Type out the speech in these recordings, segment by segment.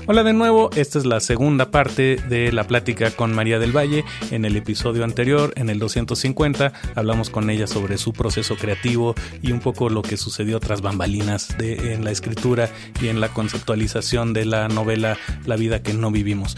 Hola de nuevo, esta es la segunda parte de la plática con María del Valle. En el episodio anterior, en el 250, hablamos con ella sobre su proceso creativo y un poco lo que sucedió tras bambalinas en la escritura y en la conceptualización de la novela La vida que no vivimos.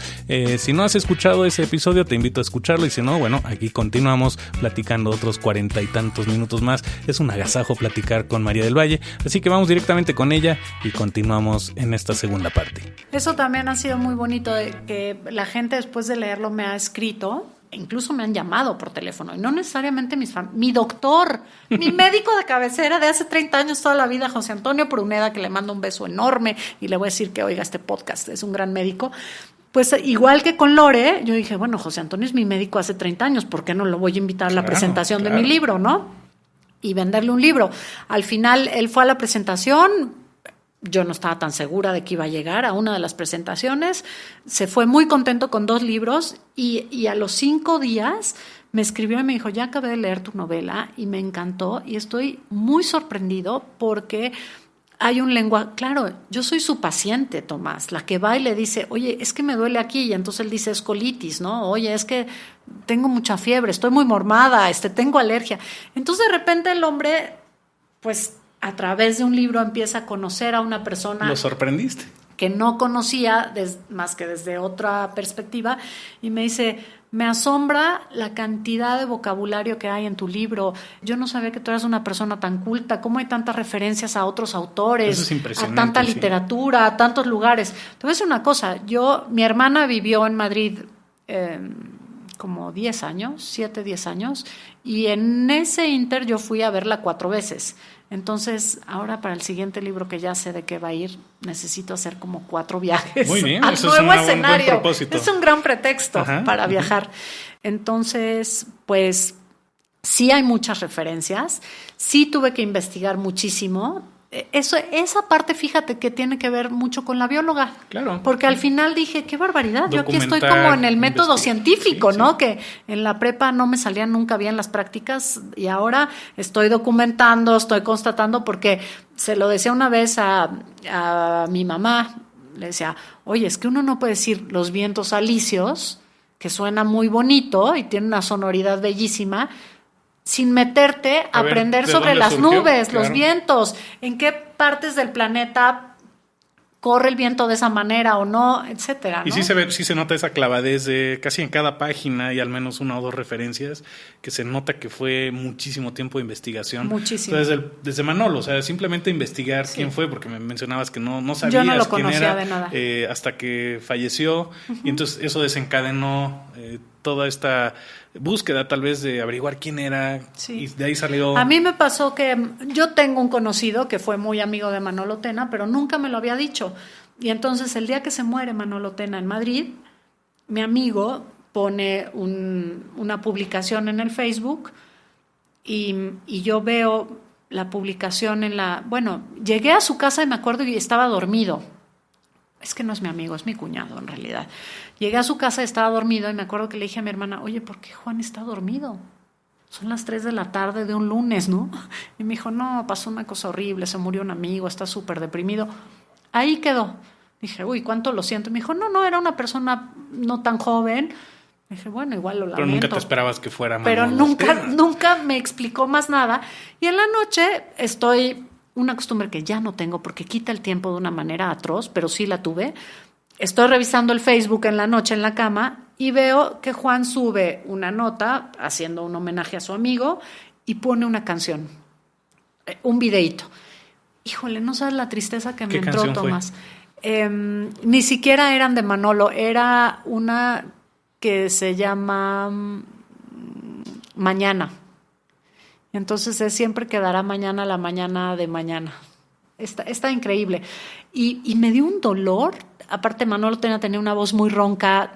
Si no has escuchado ese episodio, te invito a escucharlo, y si no, bueno, aquí continuamos platicando otros 40 y tantos minutos más. Es un agasajo platicar con María del Valle, así que vamos directamente con ella y continuamos en esta segunda parte. Eso también ha sido muy bonito, que la gente después de leerlo me ha escrito, incluso me han llamado por teléfono, y no necesariamente mi doctor, mi médico de cabecera de hace 30 años toda la vida, José Antonio Pruneda, que le mando un beso enorme y le voy a decir que oiga este podcast, es un gran médico. Pues igual que con Lore, yo dije, bueno, José Antonio es mi médico hace 30 años, ¿por qué no lo voy a invitar a la presentación de mi libro, no? Y venderle un libro. Al final, él fue a la presentación. Yo no estaba tan segura de que iba a llegar a una de las presentaciones. Se fue muy contento con 2 libros y a los 5 días me escribió y me dijo, ya acabé de leer tu novela y me encantó y estoy muy sorprendido porque hay un lenguaje. Claro, yo soy su paciente, Tomás, la que va y le dice, oye, es que me duele aquí, y entonces él dice, es colitis, ¿no? Oye, es que tengo mucha fiebre, estoy muy mormada, tengo alergia. Entonces de repente el hombre, pues a través de un libro empieza a conocer a una persona. ¿Lo sorprendiste? Que no conocía más que desde otra perspectiva, y me dice, me asombra la cantidad de vocabulario que hay en tu libro. Yo no sabía que tú eras una persona tan culta, cómo hay tantas referencias a otros autores, eso es impresionante, a tanta literatura, a tantos lugares. Te voy a decir una cosa, mi hermana vivió en Madrid como 10 años, 7, 10 años, y en ese inter yo fui a verla 4 veces. Entonces, ahora para el siguiente libro, que ya sé de qué va a ir, necesito hacer como 4 viajes. Muy bien, al eso nuevo es escenario. Un buen propósito. Es un gran pretexto para viajar. Entonces, pues sí hay muchas referencias, sí tuve que investigar muchísimo. Esa parte, fíjate que tiene que ver mucho con la bióloga. Claro. Porque al final dije, qué barbaridad, yo aquí estoy como en el método científico, sí, ¿no? Sí. Que en la prepa no me salían nunca bien las prácticas y ahora estoy documentando, estoy constatando, porque se lo decía una vez a mi mamá, le decía, oye, es que uno no puede decir los vientos alisios, que suena muy bonito y tiene una sonoridad bellísima, sin meterte a aprender sobre las nubes, claro, los vientos, en qué partes del planeta corre el viento de esa manera o no, etcétera, ¿no? Y sí se nota esa clavadez de casi en cada página y al menos 1 o 2 referencias, que se nota que fue muchísimo tiempo de investigación. Muchísimo. Entonces, desde Manolo, o sea, simplemente investigar quién fue, porque me mencionabas que no sabías yo no lo quién conocía era, de nada. Hasta que falleció, y entonces eso desencadenó toda esta búsqueda tal vez de averiguar quién era, y de ahí salió. A mí me pasó que yo tengo un conocido que fue muy amigo de Manolo Tena, pero nunca me lo había dicho, y entonces el día que se muere Manolo Tena en Madrid, mi amigo pone una publicación en el Facebook y yo veo la publicación llegué a su casa y me acuerdo y estaba dormido. Es que no es mi amigo, es mi cuñado en realidad. Llegué a su casa y estaba dormido y me acuerdo que le dije a mi hermana, oye, ¿por qué Juan está dormido? Son las 3 de la tarde de un lunes, ¿no? Y me dijo, no, pasó una cosa horrible, se murió un amigo, está súper deprimido. Ahí quedó. Dije, uy, ¿cuánto lo siento? Me dijo, no, era una persona no tan joven. Dije, bueno, igual lo lamento. Pero nunca te esperabas que fuera Manolo. Pero nunca me explicó más nada. Y en la noche una costumbre que ya no tengo porque quita el tiempo de una manera atroz, pero sí la tuve. Estoy revisando el Facebook en la noche en la cama y veo que Juan sube una nota haciendo un homenaje a su amigo y pone una canción, un videíto. Híjole, no sabes la tristeza que me entró, Tomás. Ni siquiera eran de Manolo, era una que se llama Mañana. Entonces siempre quedará mañana, la mañana de mañana. Está increíble. Y me dio un dolor. Aparte, Manolo tenía una voz muy ronca.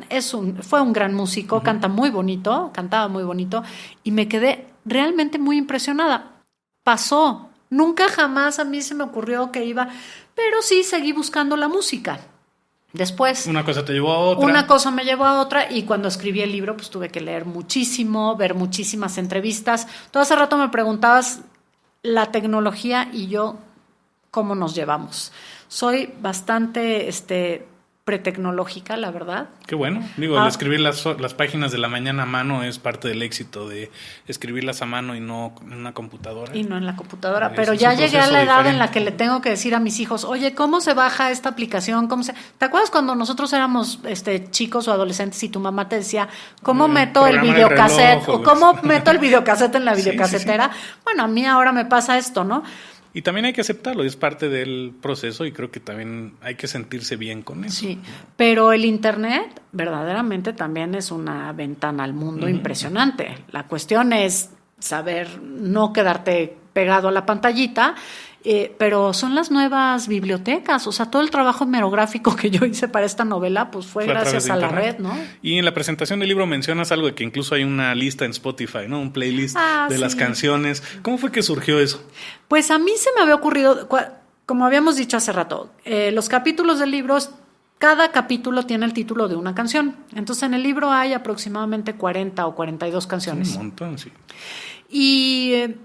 Fue un gran músico, cantaba muy bonito. Y me quedé realmente muy impresionada. Pasó. Nunca jamás a mí se me ocurrió que iba. Pero sí seguí buscando la música. Después, una cosa te llevó a otra. Una cosa me llevó a otra, y cuando escribí el libro, pues tuve que leer muchísimo, ver muchísimas entrevistas. Tú hace rato me preguntabas la tecnología y yo, ¿cómo nos llevamos? Soy bastante pretecnológica, la verdad. Qué bueno. Digo, el escribir las páginas de la mañana a mano es parte del éxito de escribirlas a mano y no en una computadora. Y no en la computadora. Pero ya llegué a la edad en la que le tengo que decir a mis hijos, oye, ¿cómo se baja esta aplicación? ¿Te acuerdas cuando nosotros éramos chicos o adolescentes y tu mamá te decía, ¿cómo meto el videocassette? O ¿cómo meto el videocassette en la videocasetera? Sí. Bueno, a mí ahora me pasa esto, ¿no? Y también hay que aceptarlo, es parte del proceso y creo que también hay que sentirse bien con eso. Sí, pero el Internet verdaderamente también es una ventana al mundo impresionante. La cuestión es saber no quedarte pegado a la pantallita, pero son las nuevas bibliotecas. O sea, todo el trabajo hemerográfico que yo hice para esta novela pues fue gracias a la red, ¿no? Y en la presentación del libro mencionas algo de que incluso hay una lista en Spotify, ¿no? Un playlist de las canciones. ¿Cómo fue que surgió eso? Pues a mí se me había ocurrido, como habíamos dicho hace rato, los capítulos del libro, cada capítulo tiene el título de una canción. Entonces en el libro hay aproximadamente 40 o 42 canciones. Un montón, sí. Y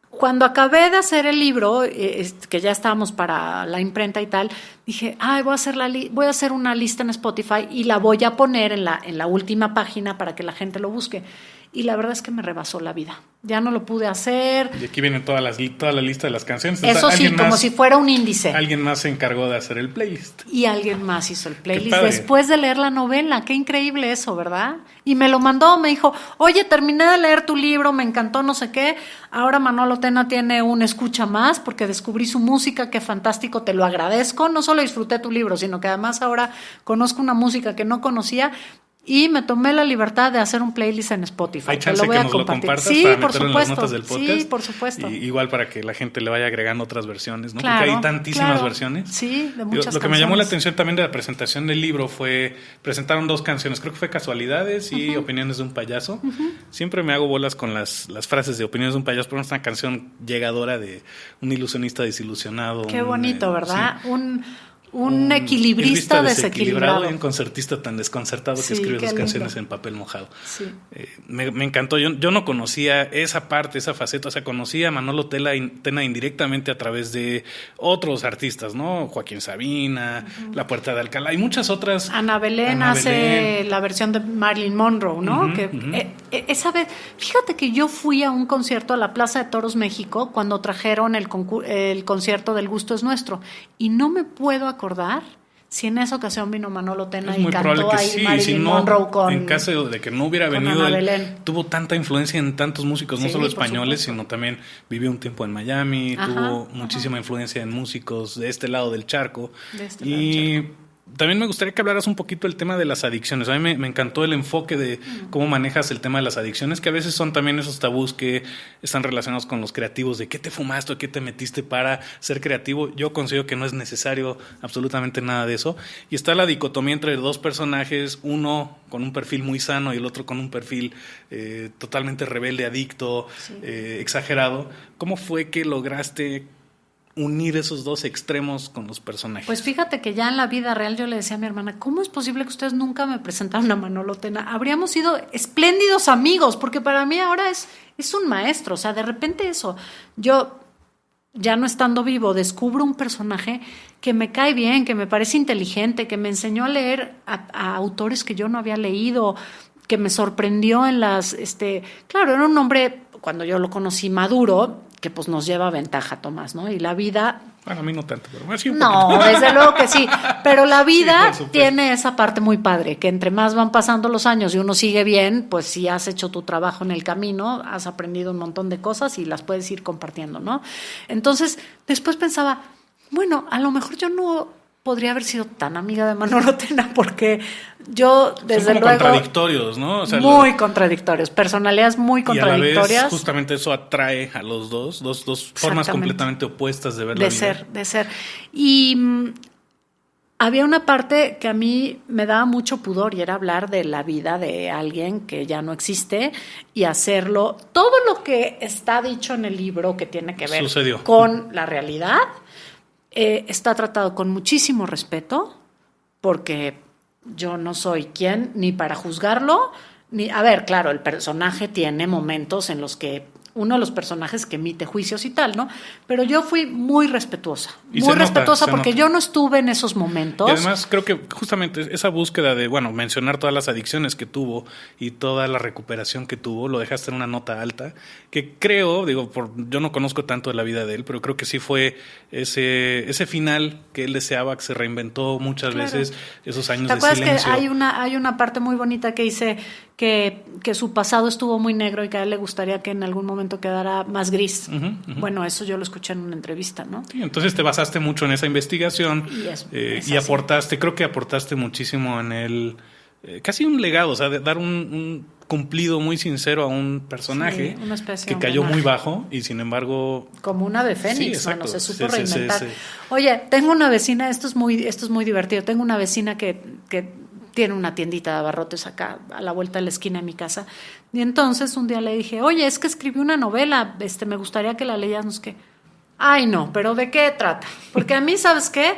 cuando acabé de hacer el libro, que ya estábamos para la imprenta y tal, dije, voy a hacer una lista en Spotify y la voy a poner en la última página para que la gente lo busque. Y la verdad es que me rebasó la vida. Ya no lo pude hacer. Y aquí viene toda la lista de las canciones. Eso sí, como si fuera un índice. Alguien más se encargó de hacer el playlist. Y alguien más hizo el playlist después de leer la novela. Qué increíble eso, ¿verdad? Y me lo mandó, me dijo, oye, terminé de leer tu libro, me encantó, no sé qué. Ahora Manolo Tena tiene un escucha más porque descubrí su música, qué fantástico, te lo agradezco. No solo disfruté tu libro, sino que además ahora conozco una música que no conocía. Y me tomé la libertad de hacer un playlist en Spotify. Hay chance lo voy que a nos compartir. Lo compartas sí, para por meterlo supuesto. En las notas del podcast. Sí, por supuesto. Igual para que la gente le vaya agregando otras versiones, ¿no? Claro, porque hay tantísimas versiones. Sí, de muchas Lo que me llamó la atención también de la presentación del libro fue, presentaron 2 canciones, creo que fue Casualidades y Opiniones de un payaso. Siempre me hago bolas con las frases de Opiniones de un payaso, pero es una canción llegadora de un ilusionista desilusionado. Qué bonito, ¿verdad? Sí. Un equilibrista desequilibrado y un concertista tan desconcertado que escribe sus canciones en papel mojado. Sí. Me encantó. Yo no conocía esa parte, esa faceta. O sea, conocía a Manolo Tena indirectamente a través de otros artistas, ¿no? Joaquín Sabina, La Puerta de Alcalá y muchas otras. Ana Belén hace la versión de Marilyn Monroe, ¿no? Esa vez, fíjate que yo fui a un concierto a la Plaza de Toros México cuando trajeron el concierto del Gusto es Nuestro y no me puedo acordar si en esa ocasión vino Manolo Tena y cantó ahí Marilyn Monroe con... En caso de que no hubiera venido, él tuvo tanta influencia en tantos músicos, no solo españoles, sino también vivió un tiempo en Miami, tuvo muchísima influencia en músicos de este lado del charco. También me gustaría que hablaras un poquito del tema de las adicciones. A mí me encantó el enfoque de cómo manejas el tema de las adicciones, que a veces son también esos tabús que están relacionados con los creativos, de qué te fumaste o qué te metiste para ser creativo. Yo considero que no es necesario absolutamente nada de eso. Y está la dicotomía entre 2 personajes, uno con un perfil muy sano y el otro con un perfil totalmente rebelde, adicto, exagerado. ¿Cómo fue que lograste unir esos 2 extremos con los personajes? Pues fíjate que ya en la vida real yo le decía a mi hermana, ¿cómo es posible que ustedes nunca me presentaron a Manolo Tena? Habríamos sido espléndidos amigos, porque para mí ahora es un maestro. O sea, de repente yo ya no estando vivo, descubro un personaje que me cae bien, que me parece inteligente, que me enseñó a leer a autores que yo no había leído, que me sorprendió en las... Claro, era un hombre, cuando yo lo conocí, maduro, que pues nos lleva ventaja, Tomás, ¿no? Y la vida... Bueno, a mí no tanto, pero me un no, poquito. Desde luego que sí, pero la vida tiene esa parte muy padre, que entre más van pasando los años y uno sigue bien, pues si has hecho tu trabajo en el camino, has aprendido un montón de cosas y las puedes ir compartiendo, ¿no? Entonces, después pensaba, bueno, a lo mejor yo no podría haber sido tan amiga de Manolo Tena, porque yo, desde luego... contradictorios, ¿no? O sea, muy contradictorios, personalidades muy contradictorias. Y a la vez, justamente eso atrae a los dos formas completamente opuestas de ver la vida. De ser. Y había una parte que a mí me daba mucho pudor y era hablar de la vida de alguien que ya no existe y hacerlo. Todo lo que está dicho en el libro que tiene que ver con la realidad... está tratado con muchísimo respeto, porque yo no soy quien ni para juzgarlo, ni... A ver, claro, el personaje tiene momentos en los que uno de los personajes que emite juicios y tal, ¿no? Pero yo fui muy respetuosa, Y muy se nota, respetuosa se porque nota. yo no estuve en esos momentos. Y además creo que justamente esa búsqueda de, bueno, mencionar todas las adicciones que tuvo y toda la recuperación que tuvo, lo dejaste en una nota alta, que creo, yo no conozco tanto de la vida de él, pero creo que sí fue ese final que él deseaba, que se reinventó muchas veces, esos años ¿Te de acuerdas silencio. que hay una parte muy bonita que dice que su pasado estuvo muy negro y que a él le gustaría que en algún momento quedara más gris? Bueno, eso yo lo escuché en una entrevista, ¿no? Sí, entonces te basaste mucho en esa investigación es y así. creo que aportaste muchísimo en el, casi un legado, o sea, de dar un cumplido muy sincero a un personaje Sí, una especie que de cayó homenaje. muy bajo y sin embargo... Como un ave fénix, Sí, exacto. bueno, se supo Sí, reinventar. sí. Oye, tengo una vecina, esto es muy divertido, tengo una vecina que tiene una tiendita de abarrotes acá a la vuelta de la esquina de mi casa, y entonces un día le dije, oye, es que escribí una novela, me gustaría que la leías, no sé qué. Ay, no, pero ¿de qué trata? Porque a mí, ¿sabes qué?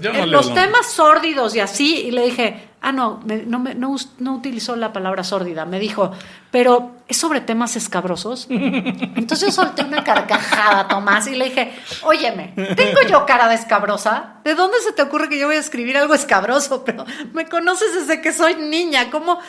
Yo no Los leo, temas sórdidos y así, y le dije, no utilizó la palabra sórdida, me dijo, pero ¿es sobre temas escabrosos? Entonces yo solté una carcajada, Tomás, y le dije, óyeme, ¿tengo yo cara de escabrosa? ¿De dónde se te ocurre que yo voy a escribir algo escabroso? Pero me conoces desde que soy niña, ¿cómo?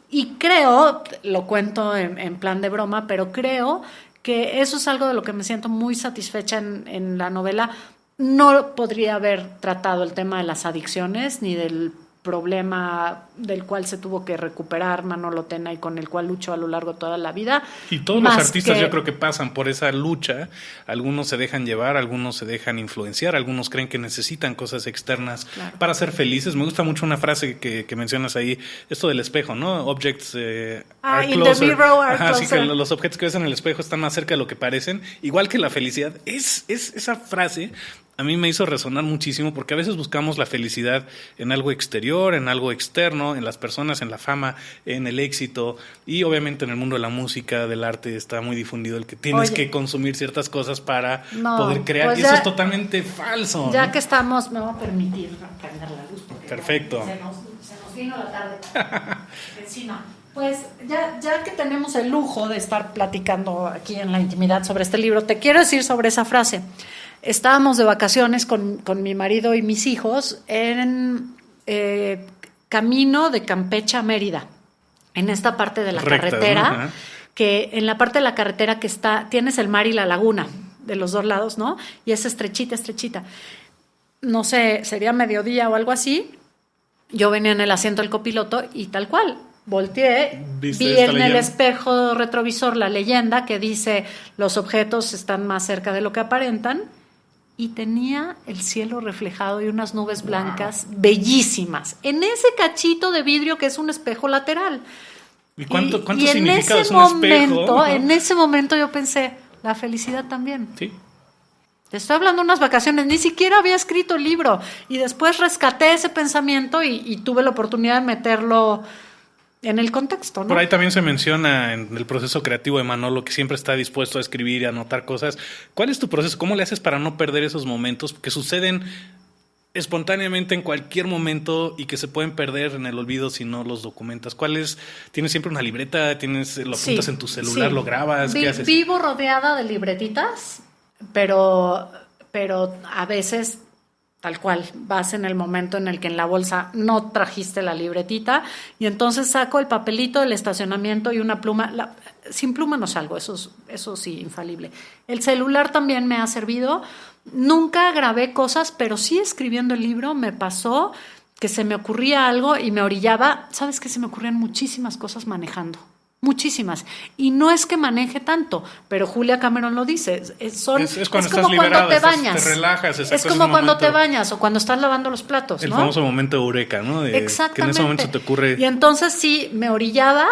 Y creo, lo cuento en plan de broma, pero creo que eso es algo de lo que me siento muy satisfecha en la novela. No podría haber tratado el tema de las adicciones ni del problema del cual se tuvo que recuperar Manolo Tena y con el cual luchó a lo largo de toda la vida. Y todos los artistas yo creo que pasan por esa lucha, algunos se dejan llevar, algunos se dejan influenciar, algunos creen que necesitan cosas externas para ser felices. Me gusta mucho una frase que mencionas ahí, esto del espejo, ¿no? Objects are in closer. the mirror are Así closer. que los objetos que ves en el espejo están más cerca de lo que parecen, igual que la felicidad. Es esa frase a mí me hizo resonar muchísimo porque a veces buscamos la felicidad en algo exterior, en algo externo, en las personas, en la fama, en el éxito y obviamente en el mundo de la música, del arte está muy difundido el que tienes que consumir ciertas cosas para poder crear y eso es totalmente falso. Ya ¿no? que estamos, me voy a permitir prender la luz. Perfecto. Se nos vino la tarde encima. Pues ya que tenemos el lujo de estar platicando aquí en la intimidad sobre este libro, te quiero decir sobre esa frase. Estábamos de vacaciones con mi marido y mis hijos en camino de Campeche a Mérida, en esta parte de la carretera, ¿no? Que en la parte de la carretera que tienes el mar y la laguna de los dos lados, ¿no? Y es estrechita. No sé, sería mediodía o algo así. Yo venía en el asiento del copiloto y tal cual. Volteé, vi en el espejo retrovisor la leyenda que dice los objetos están más cerca de lo que aparentan y tenía el cielo reflejado y unas nubes blancas bellísimas en ese cachito de vidrio que es un espejo lateral. ¿Y cuánto y significa es un espejo? En ese momento yo pensé, la felicidad también. Sí. Te estoy hablando de unas vacaciones, ni siquiera había escrito el libro y después rescaté ese pensamiento y tuve la oportunidad de meterlo en el contexto, ¿no? Por ahí también se menciona en el proceso creativo de Manolo que siempre está dispuesto a escribir y a anotar cosas. ¿Cuál es tu proceso? ¿Cómo le haces para no perder esos momentos que suceden espontáneamente en cualquier momento y que se pueden perder en el olvido si no los documentas? ¿Tienes siempre una libreta? ¿Lo apuntas en tu celular? ¿Lo grabas? ¿Qué haces? Vivo rodeada de libretitas, pero a veces tal cual, vas en el momento en el que en la bolsa no trajiste la libretita y entonces saco el papelito del estacionamiento y una pluma. Sin pluma no salgo, eso sí, infalible. El celular también me ha servido. Nunca grabé cosas, pero sí escribiendo el libro me pasó que se me ocurría algo y me orillaba. ¿Sabes qué? Se me ocurrían muchísimas cosas manejando. Muchísimas. Y no es que maneje tanto, pero Julia Cameron lo dice. Es como cuando te bañas. Te relajas. Es como cuando te bañas o cuando estás lavando los platos, ¿no? El famoso momento eureka, ¿no? Exactamente. Que en ese momento te ocurre. Y entonces sí, me orillaba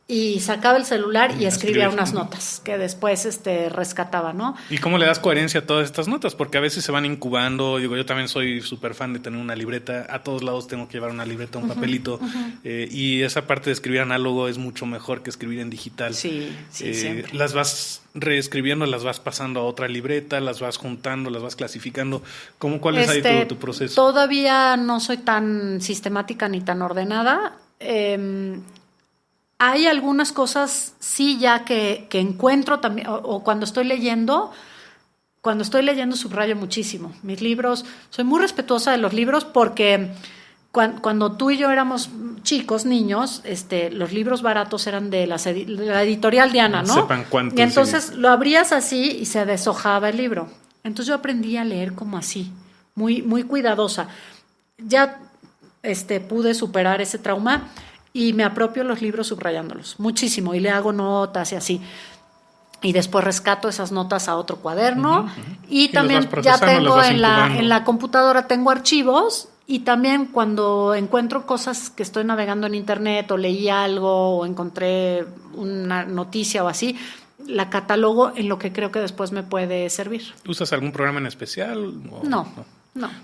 y sacaba el celular y escribía unas notas que después rescataba, ¿no? ¿Y cómo le das coherencia a todas estas notas? Porque a veces se van incubando. Yo también soy súper fan de tener una libreta. A todos lados tengo que llevar una libreta, un papelito. Y esa parte de escribir análogo es mucho mejor que escribir en digital. Sí, siempre. Las vas reescribiendo, las vas pasando a otra libreta, las vas juntando, las vas clasificando. ¿Cuál es ahí tu proceso? Todavía no soy tan sistemática ni tan ordenada. hay algunas cosas sí ya que encuentro también, o cuando estoy leyendo subrayo muchísimo. Mis libros, soy muy respetuosa de los libros porque cuando tú y yo éramos chicos, niños, los libros baratos eran de la editorial Diana, ¿no? Sepan cuántos. Y entonces lo abrías así y se deshojaba el libro. Entonces yo aprendí a leer como así, muy, muy cuidadosa. Ya pude superar ese trauma y me apropio los libros subrayándolos muchísimo y le hago notas y así. Y después rescato esas notas a otro cuaderno y también ya tengo en la computadora tengo archivos y también cuando encuentro cosas que estoy navegando en internet o leí algo o encontré una noticia o así, la catalogo en lo que creo que después me puede servir. ¿Usas algún programa en especial? No.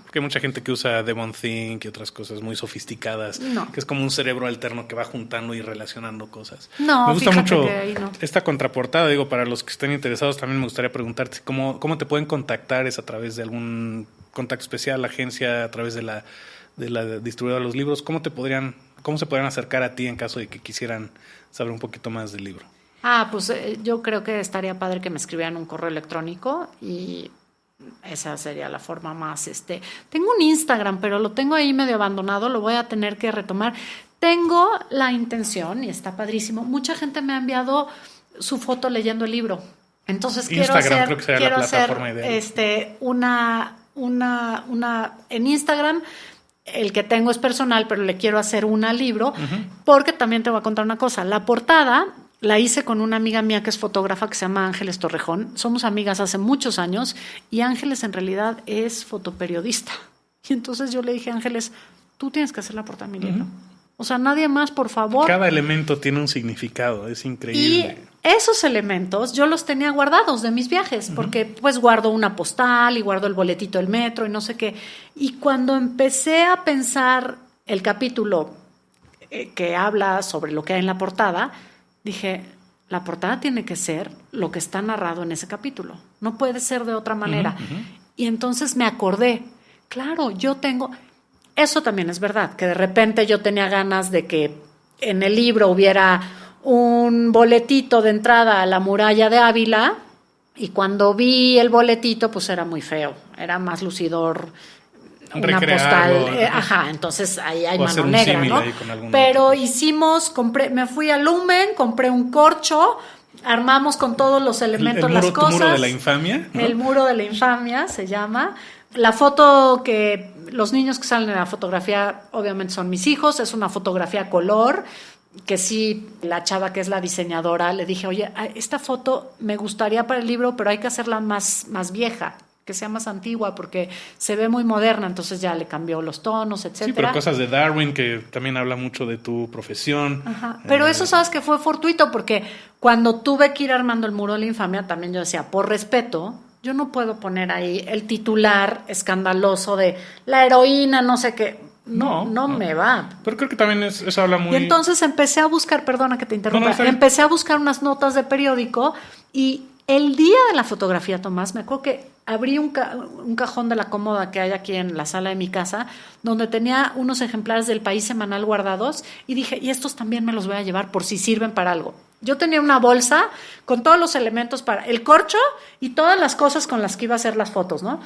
Porque hay mucha gente que usa Devonthink y otras cosas muy sofisticadas, que es como un cerebro alterno que va juntando y relacionando cosas. No, me gusta mucho que ahí no. esta contraportada. Digo, para los que estén interesados, también me gustaría preguntarte cómo te pueden contactar. ¿Es a través de algún contacto especial, agencia, a través de la distribuidora de los libros? ¿Cómo se podrían acercar a ti en caso de que quisieran saber un poquito más del libro? Pues yo creo que estaría padre que me escribieran un correo electrónico y esa sería la forma más. Tengo un Instagram, pero lo tengo ahí medio abandonado, lo voy a tener que retomar. Tengo la intención, y está padrísimo, mucha gente me ha enviado su foto leyendo el libro. Entonces Instagram creo que sería la plataforma ideal. Una en Instagram. El que tengo es personal, pero le quiero hacer una al libro, porque también te voy a contar una cosa. La portada la hice con una amiga mía que es fotógrafa que se llama Ángeles Torrejón. Somos amigas hace muchos años y Ángeles en realidad es fotoperiodista. Y entonces yo le dije, Ángeles, tú tienes que hacer la portada de mi libro. O sea, nadie más, por favor. Cada elemento tiene un significado, es increíble. Y esos elementos yo los tenía guardados de mis viajes, porque pues guardo una postal y guardo el boletito del metro y no sé qué. Y cuando empecé a pensar el capítulo que habla sobre lo que hay en la portada, dije, la portada tiene que ser lo que está narrado en ese capítulo. No puede ser de otra manera. Y entonces me acordé, claro, yo tengo... Eso también es verdad, que de repente yo tenía ganas de que en el libro hubiera un boletito de entrada a la muralla de Ávila y cuando vi el boletito pues era muy feo, era más lucidor una postal, entonces ahí hay mano negra, ¿no? Pero me fui a Lumen, compré un corcho, armamos con todos los elementos las cosas. ¿El muro de la infamia? ¿No? El muro de la infamia se llama. La foto que los niños que salen en la fotografía obviamente son mis hijos, es una fotografía color, que sí, la chava que es la diseñadora, le dije, oye, esta foto me gustaría para el libro, pero hay que hacerla más vieja, que sea más antigua, porque se ve muy moderna, entonces ya le cambió los tonos, etcétera. Sí, pero cosas de Darwin, que también habla mucho de tu profesión. Pero eso sabes que fue fortuito, porque cuando tuve que ir armando el muro de la infamia, también yo decía, por respeto, yo no puedo poner ahí el titular escandaloso de la heroína, no sé qué. No me va. Pero creo que también eso habla muy... Y entonces empecé a buscar, perdona que te interrumpa, empecé a buscar unas notas de periódico y el día de la fotografía, Tomás, me acuerdo que abrí un cajón de la cómoda que hay aquí en la sala de mi casa, donde tenía unos ejemplares del País Semanal guardados y dije, y estos también me los voy a llevar por si sirven para algo. Yo tenía una bolsa con todos los elementos para el corcho y todas las cosas con las que iba a hacer las fotos, ¿no?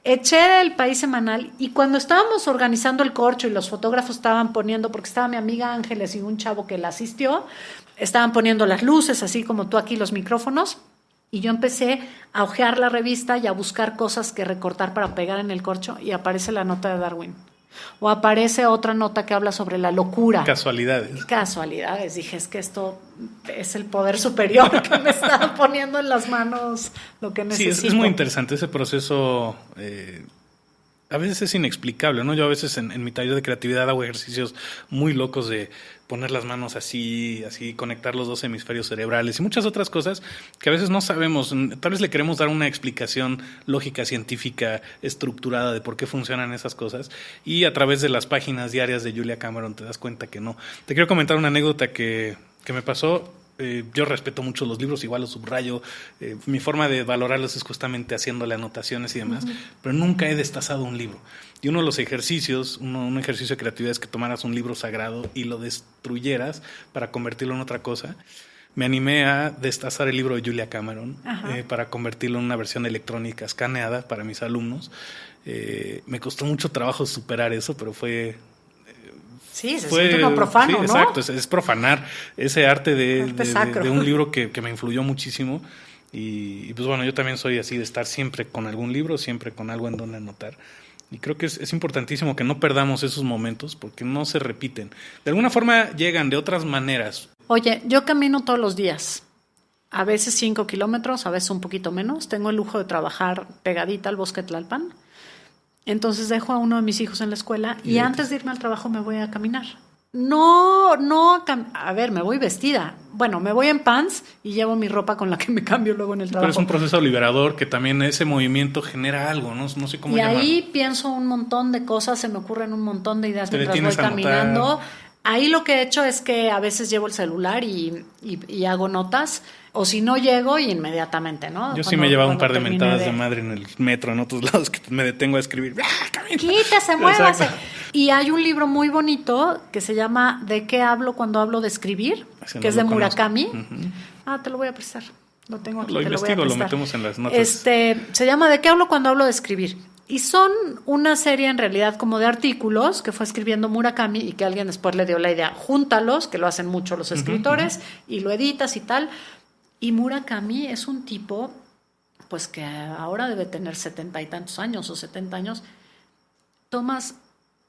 Eché el País Semanal y cuando estábamos organizando el corcho y los fotógrafos estaban poniendo, porque estaba mi amiga Ángeles y un chavo que la asistió, estaban poniendo las luces, así como tú aquí los micrófonos, y yo empecé a hojear la revista y a buscar cosas que recortar para pegar en el corcho y aparece la nota de Darwin. O aparece otra nota que habla sobre la locura. Casualidades. Dije, es que esto es el poder superior que me está poniendo en las manos lo que necesito. Sí, es muy interesante ese proceso. A veces es inexplicable, ¿no? Yo a veces en mi taller de creatividad hago ejercicios muy locos de poner las manos así, conectar los dos hemisferios cerebrales y muchas otras cosas que a veces no sabemos. Tal vez le queremos dar una explicación lógica, científica, estructurada de por qué funcionan esas cosas y a través de las páginas diarias de Julia Cameron te das cuenta que no. Te quiero comentar una anécdota que me pasó. Yo respeto mucho los libros, igual los subrayo. Mi forma de valorarlos es justamente haciéndole anotaciones y demás, pero nunca he destazado un libro. Y uno de los ejercicios, un ejercicio de creatividad es que tomaras un libro sagrado y lo destruyeras para convertirlo en otra cosa. Me animé a destazar el libro de Julia Cameron para convertirlo en una versión electrónica escaneada para mis alumnos. Me costó mucho trabajo superar eso, pero fue... Sí, se siente uno profano, sí, ¿no? Exacto, es profanar ese arte de un libro que me influyó muchísimo. Y pues bueno, yo también soy así de estar siempre con algún libro, siempre con algo en donde anotar. Y creo que es importantísimo que no perdamos esos momentos porque no se repiten. De alguna forma llegan de otras maneras. Oye, yo camino todos los días. A veces 5 kilómetros, a veces un poquito menos. Tengo el lujo de trabajar pegadita al Bosque Tlalpan. Entonces dejo a uno de mis hijos en la escuela y antes de irme al trabajo me voy a caminar. A ver, me voy vestida. Bueno, me voy en pants y llevo mi ropa con la que me cambio luego en el trabajo. Pero es un proceso liberador que también ese movimiento genera algo, no sé cómo llamarlo. Y ahí pienso un montón de cosas, se me ocurren un montón de ideas mientras voy caminando. Ahí lo que he hecho es que a veces llevo el celular y hago notas, o si no llego y inmediatamente, ¿no? Yo sí me he llevado un par de mentadas de madre en el metro, en otros lados, que me detengo a escribir. ¡Quítese, muévase! Y hay un libro muy bonito que se llama ¿De qué hablo cuando hablo de escribir? Que es de Murakami. Te lo voy a prestar. Lo tengo aquí, lo investigo, lo metemos en las notas. Se llama ¿De qué hablo cuando hablo de escribir? Y son una serie en realidad como de artículos que fue escribiendo Murakami y que alguien después le dio la idea, júntalos, que lo hacen mucho los escritores, y lo editas y tal. Y Murakami es un tipo, pues que ahora debe tener 70 y tantos años o 70 años. Tomás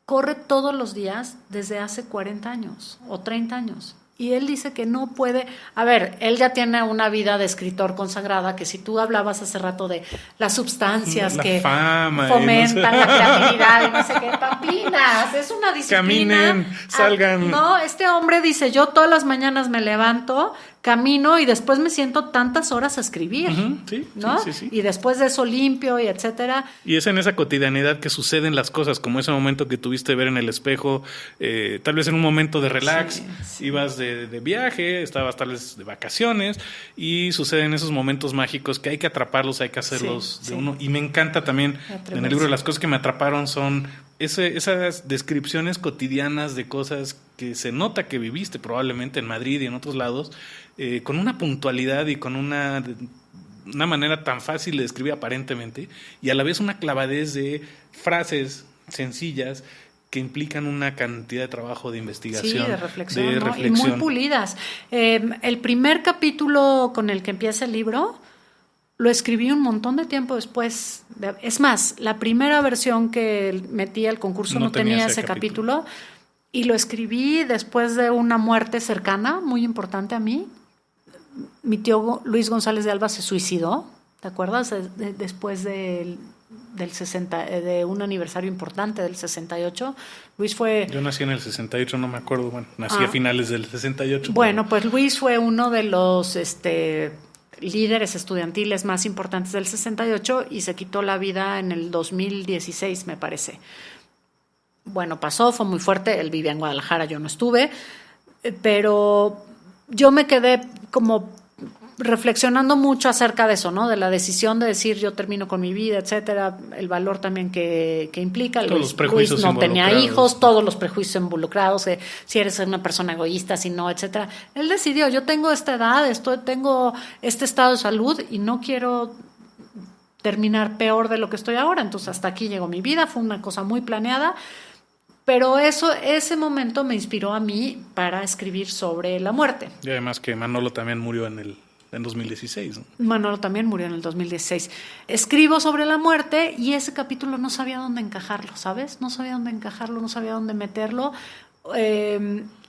corre todos los días desde hace 40 años o 30 años. Y él dice que no puede... A ver, él ya tiene una vida de escritor consagrada, que si tú hablabas hace rato de las sustancias que fomentan la creatividad y no sé qué, papinas, es una disciplina. Caminen, salgan. No, este hombre dice, yo todas las mañanas me levanto, camino y después me siento tantas horas a escribir, ¿no? Sí. Y después de eso limpio y etcétera. Y es en esa cotidianidad que suceden las cosas, como ese momento que tuviste ver en el espejo, tal vez en un momento de relax, ibas de viaje, estabas tal vez de vacaciones y suceden esos momentos mágicos que hay que atraparlos, hay que hacerlos de uno. Y me encanta también en el libro, las cosas que me atraparon son esas descripciones cotidianas de cosas que se nota que viviste probablemente en Madrid y en otros lados, con una puntualidad y con una manera tan fácil de escribir aparentemente, y a la vez una clavadez de frases sencillas que implican una cantidad de trabajo, de investigación, de reflexión, ¿no? Y muy pulidas. El primer capítulo con el que empieza el libro lo escribí un montón de tiempo después. Es más, la primera versión que metí al concurso no tenía ese capítulo, y lo escribí después de una muerte cercana, muy importante a mí. Mi tío Luis González de Alba se suicidó, ¿te acuerdas? Después de un aniversario importante del 68. Luis fue... Yo nací en el 68, no me acuerdo. Bueno, nací a finales del 68. Bueno, pues Luis fue uno de los líderes estudiantiles más importantes del 68 y se quitó la vida en el 2016, me parece. Bueno, pasó, fue muy fuerte. Él vivía en Guadalajara, yo no estuve, pero yo me quedé como reflexionando mucho acerca de eso, ¿no? De la decisión de decir yo termino con mi vida, etcétera, el valor también que implica. Luis no tenía hijos, todos los prejuicios involucrados, si eres una persona egoísta, si no, etcétera. Él decidió, yo tengo esta edad, tengo este estado de salud y no quiero terminar peor de lo que estoy ahora, entonces hasta aquí llegó mi vida, fue una cosa muy planeada. Pero ese momento me inspiró a mí para escribir sobre la muerte. Y además que Manolo también murió en 2016, ¿no? Manolo también murió en el 2016. Escribo sobre la muerte y ese capítulo no sabía dónde encajarlo, ¿sabes? No sabía dónde encajarlo, no sabía dónde meterlo.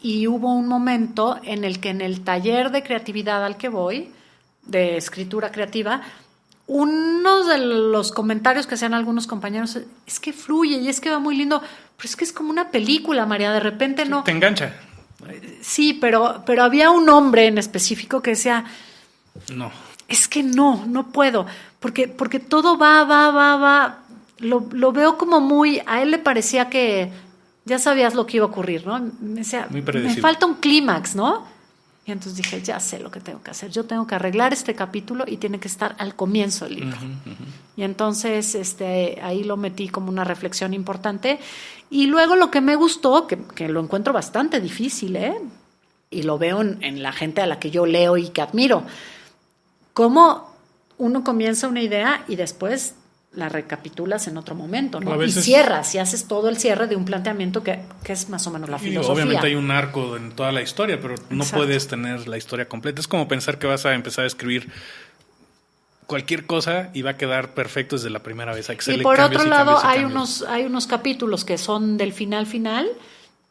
Y hubo un momento en el que en el taller de creatividad al que voy, de escritura creativa, uno de los comentarios que hacían algunos compañeros es que fluye y es que va muy lindo, pero es que es como una película, María, de repente no... Te engancha. Sí, pero había un hombre en específico que decía... No. Es que no puedo, porque todo va. Lo veo como muy... A él le parecía que ya sabías lo que iba a ocurrir, ¿no? Me decía, me falta un clímax, ¿no? Y entonces dije, ya sé lo que tengo que hacer. Yo tengo que arreglar este capítulo y tiene que estar al comienzo del libro. Y entonces ahí lo metí como una reflexión importante. Y luego lo que me gustó, que lo encuentro bastante difícil, y lo veo en la gente a la que yo leo y que admiro, cómo uno comienza una idea y después la recapitulas en otro momento, ¿no? Y cierras, y haces todo el cierre de un planteamiento que es más o menos la filosofía. Obviamente hay un arco en toda la historia, pero no puedes tener la historia completa. Es como pensar que vas a empezar a escribir cualquier cosa y va a quedar perfecto desde la primera vez. Hay que y por otro lado hay unos capítulos que son del final,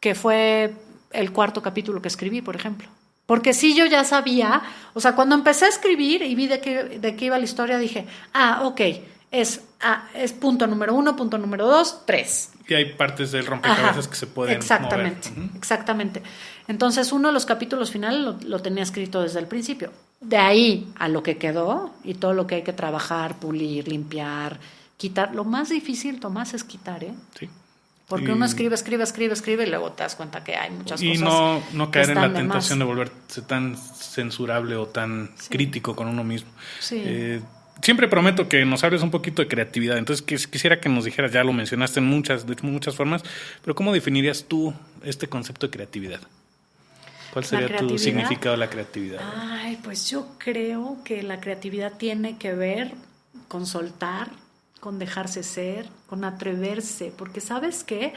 que fue el 4º capítulo que escribí, por ejemplo. Porque sí, yo ya sabía, o sea, cuando empecé a escribir y vi de qué iba la historia, dije, ok, es punto número 1, punto número 2, 3. Y hay partes del rompecabezas que se pueden exactamente, mover. Exactamente. Entonces, uno de los capítulos finales lo tenía escrito desde el principio. De ahí a lo que quedó y todo lo que hay que trabajar, pulir, limpiar, quitar. Lo más difícil, Tomás, es quitar, Sí. Porque uno escribe y luego te das cuenta que hay muchas cosas. Y no caer en la tentación de volverse tan censurable o tan crítico con uno mismo. Sí. Siempre prometo que nos hables un poquito de creatividad. Entonces quisiera que nos dijeras, ya lo mencionaste de muchas formas, pero ¿cómo definirías tú este concepto de creatividad? ¿Cuál sería tu significado de la creatividad? Pues yo creo que la creatividad tiene que ver con soltar, con dejarse ser, con atreverse, porque ¿sabes qué?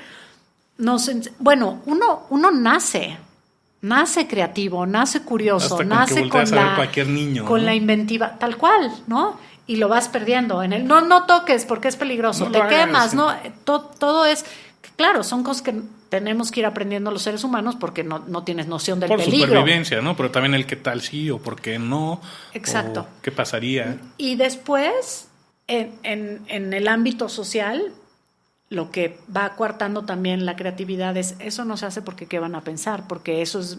Uno nace creativo, nace curioso, hasta nace con cualquier niño, con la inventiva, tal cual, ¿no? Y lo vas perdiendo en no toques porque es peligroso, te quemas, ¿no? Todo es, claro, son cosas que tenemos que ir aprendiendo los seres humanos porque no tienes noción del peligro. Por supervivencia, ¿no? Pero también el qué tal sí o por qué no. Exacto. O qué pasaría. Y después, en el ámbito social, lo que va coartando también la creatividad es, eso no se hace porque qué van a pensar, porque eso es...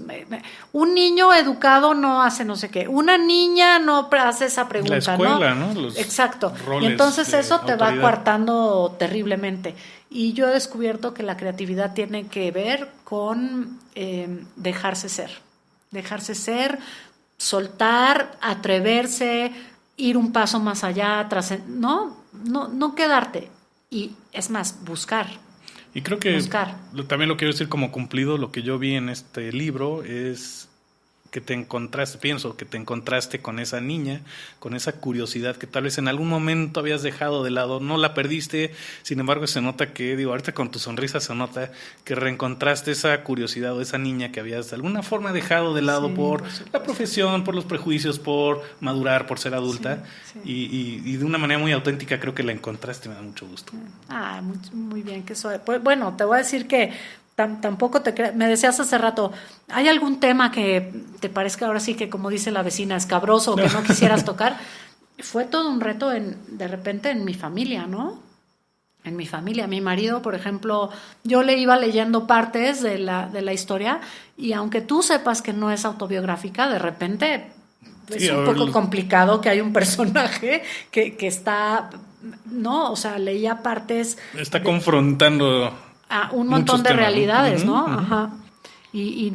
Un niño educado no hace no sé qué, una niña no hace esa pregunta, la escuela, ¿no? Exacto. Y entonces eso te va coartando terriblemente. Y yo he descubierto que la creatividad tiene que ver con dejarse ser, soltar, atreverse, ir un paso más allá, no quedarte. Y es más, buscar. Y creo que también lo quiero decir como cumplido, lo que yo vi en este libro es que te encontraste con esa niña, con esa curiosidad que tal vez en algún momento habías dejado de lado, no la perdiste, sin embargo se nota que, ahorita con tu sonrisa se nota que reencontraste esa curiosidad o esa niña que habías de alguna forma dejado de lado por la profesión, por los prejuicios, por madurar, por ser adulta, y de una manera muy auténtica creo que la encontraste, me da mucho gusto. Muy bien, que soy. Pues, bueno, te voy a decir que tampoco me decías hace rato, ¿hay algún tema que te parezca ahora sí que, como dice la vecina, escabroso o que no quisieras tocar? Fue todo un reto de repente en mi familia, ¿no? En mi familia, mi marido, por ejemplo, yo le iba leyendo partes de la historia y aunque tú sepas que no es autobiográfica, de repente es un poco complicado que hay un personaje que está, ¿no? O sea, leía partes... Está confrontando... un montón de temas, realidades, ¿no? Ajá. Y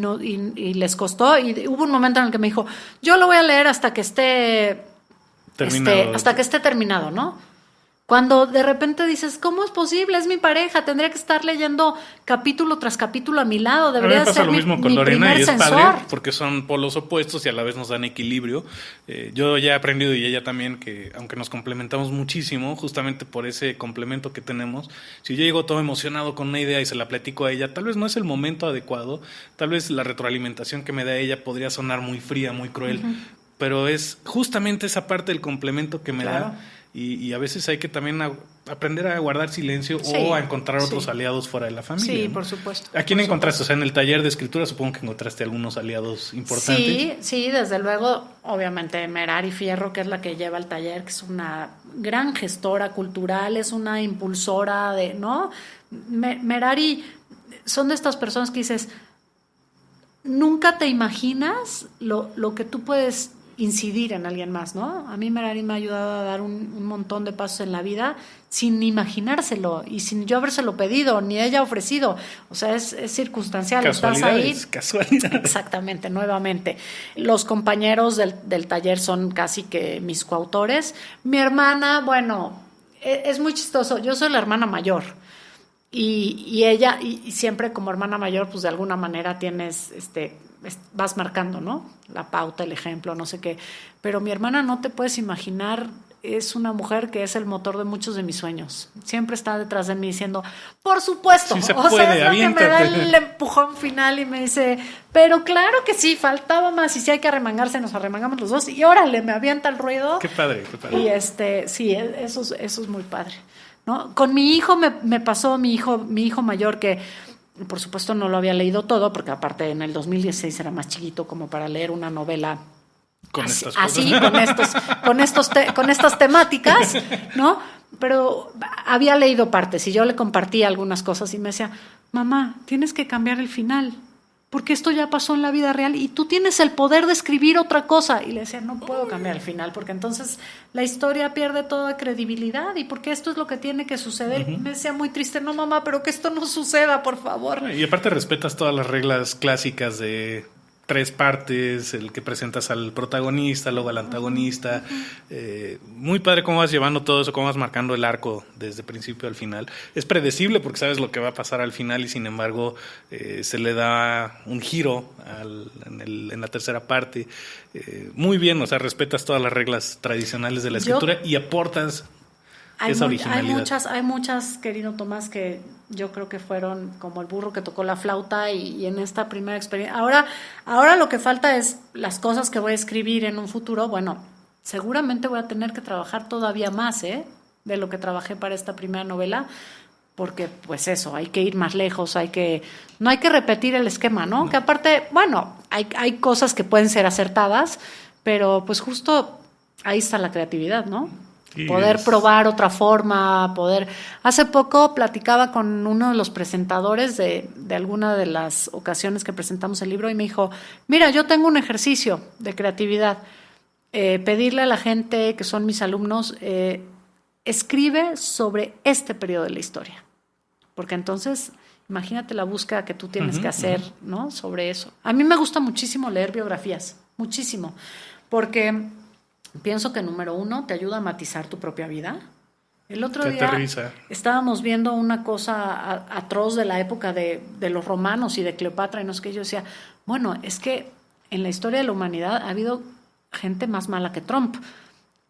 les costó, y hubo un momento en el que me dijo, yo lo voy a leer hasta que esté terminado, ¿no? Cuando de repente dices, ¿cómo es posible? Es mi pareja, tendría que estar leyendo capítulo tras capítulo a mi lado, debería ser mi primer sensor. A mí me pasa lo mismo con Lorena, y es padre porque son polos opuestos y a la vez nos dan equilibrio. Yo ya he aprendido, y ella también, que aunque nos complementamos muchísimo, justamente por ese complemento que tenemos, si yo llego todo emocionado con una idea y se la platico a ella, tal vez no es el momento adecuado, tal vez la retroalimentación que me da ella podría sonar muy fría, muy cruel, pero es justamente esa parte del complemento que me da. Y a veces hay que también aprender a guardar silencio o a encontrar otros aliados fuera de la familia. Sí, ¿no? por supuesto. ¿A quién encontraste? O sea, en el taller de escritura supongo que encontraste algunos aliados importantes. Sí, desde luego, obviamente Merari Fierro, que es la que lleva el taller, que es una gran gestora cultural, es una impulsora ¿no? Merari son de estas personas que dices, nunca te imaginas lo que tú puedes incidir en alguien más, ¿no? A mí Merari me ha ayudado a dar un montón de pasos en la vida sin imaginárselo y sin yo habérselo pedido, ni ella ofrecido. O sea, es circunstancial. Estás ahí. Casualidades. Exactamente, nuevamente. Los compañeros del taller son casi que mis coautores. Mi hermana, bueno, es muy chistoso. Yo soy la hermana mayor. Y ella, y siempre como hermana mayor, pues de alguna manera tienes, vas marcando, ¿no? La pauta, el ejemplo, no sé qué. Pero mi hermana, no te puedes imaginar, es una mujer que es el motor de muchos de mis sueños. Siempre está detrás de mí diciendo, por supuesto. Sí se o puede, sea, es lo que me da aviéntate. el empujón final y me dice, pero claro que sí, faltaba más. Y si hay que arremangarse, nos arremangamos los dos. Y órale, me avienta el ruido. Qué padre, qué padre. Y sí, eso es muy padre, ¿no? Con mi hijo me pasó, mi hijo mayor, que por supuesto no lo había leído todo, porque aparte en el 2016 era más chiquito como para leer una novela Con así, estas cosas. con estas temáticas, ¿no? Pero había leído partes y yo le compartía algunas cosas y me decía, mamá, tienes que cambiar el final, porque esto ya pasó en la vida real y tú tienes el poder de escribir otra cosa. Y le decía, no puedo cambiar el final, porque entonces la historia pierde toda credibilidad y porque esto es lo que tiene que suceder. Me decía muy triste, no mamá, pero que esto no suceda, por favor. Y aparte respetas todas las reglas clásicas de 3 partes, el que presentas al protagonista, luego al antagonista. Muy padre cómo vas llevando todo eso, cómo vas marcando el arco desde principio al final. Es predecible porque sabes lo que va a pasar al final y sin embargo se le da un giro en la tercera parte. Muy bien, o sea, respetas todas las reglas tradicionales de la escritura y aportas esa originalidad. Hay muchas, querido Tomás, que yo creo que fueron como el burro que tocó la flauta y en esta primera experiencia. Ahora lo que falta es las cosas que voy a escribir en un futuro. Bueno, seguramente voy a tener que trabajar todavía más, de lo que trabajé para esta primera novela, porque pues eso, hay que ir más lejos, no hay que repetir el esquema, ¿no? Que aparte, bueno, hay cosas que pueden ser acertadas, pero pues justo ahí está la creatividad, ¿no? Poder probar otra forma, Hace poco platicaba con uno de los presentadores de alguna de las ocasiones que presentamos el libro y me dijo, mira, yo tengo un ejercicio de creatividad, pedirle a la gente que son mis alumnos, escribe sobre este periodo de la historia, porque entonces imagínate la búsqueda que tú tienes que hacer, ¿no? Sobre eso. A mí me gusta muchísimo leer biografías, muchísimo, porque pienso que, número 1, te ayuda a matizar tu propia vida. El otro día estábamos viendo una cosa atroz de la época de los romanos y de Cleopatra, y no sé qué. Yo decía, bueno, es que en la historia de la humanidad ha habido gente más mala que Trump.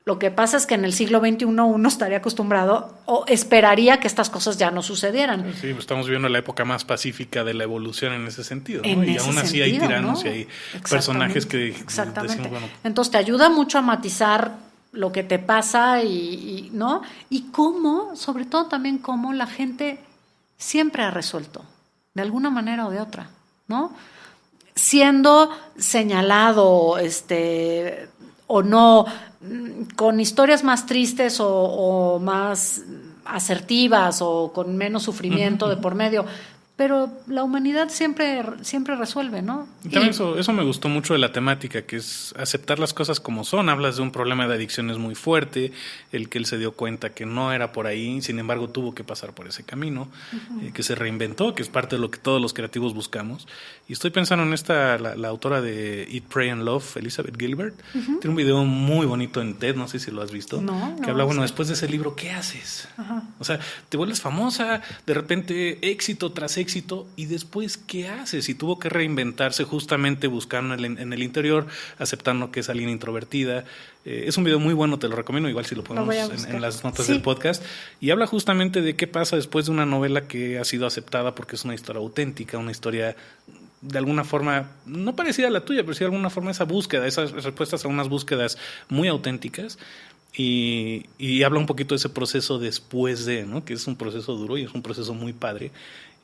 Lo que pasa es que en el siglo XXI uno estaría acostumbrado o esperaría que estas cosas ya no sucedieran. Sí, estamos viviendo la época más pacífica de la evolución en ese sentido, ¿no? Y aún así hay tiranos, ¿no? Y hay personajes que decimos, bueno. Entonces te ayuda mucho a matizar lo que te pasa ¿no? Y cómo, sobre todo también cómo la gente siempre ha resuelto, de alguna manera o de otra, ¿no? Siendo señalado, o no, con historias más tristes o más asertivas o con menos sufrimiento de por medio, pero la humanidad siempre resuelve, ¿no? También eso me gustó mucho de la temática, que es aceptar las cosas como son. Hablas de un problema de adicciones muy fuerte, el que él se dio cuenta que no era por ahí, sin embargo tuvo que pasar por ese camino, que se reinventó, que es parte de lo que todos los creativos buscamos. Y estoy pensando en la autora de Eat, Pray and Love, Elizabeth Gilbert. Tiene un video muy bonito en TED, no sé si lo has visto, que habla, bueno, después de ese libro, ¿qué haces? O sea, te vuelves famosa, de repente éxito tras éxito, y después, ¿qué haces? Y tuvo que reinventarse justamente buscando en el interior, aceptando que es alguien introvertida. Es un video muy bueno, te lo recomiendo, igual si lo ponemos en las notas del podcast. Y habla justamente de qué pasa después de una novela que ha sido aceptada porque es una historia auténtica, una historia de alguna forma, no parecida a la tuya, pero sí de alguna forma esa búsqueda, esas respuestas a unas búsquedas muy auténticas. Y habla un poquito de ese proceso después de, ¿no? Que es un proceso duro y es un proceso muy padre.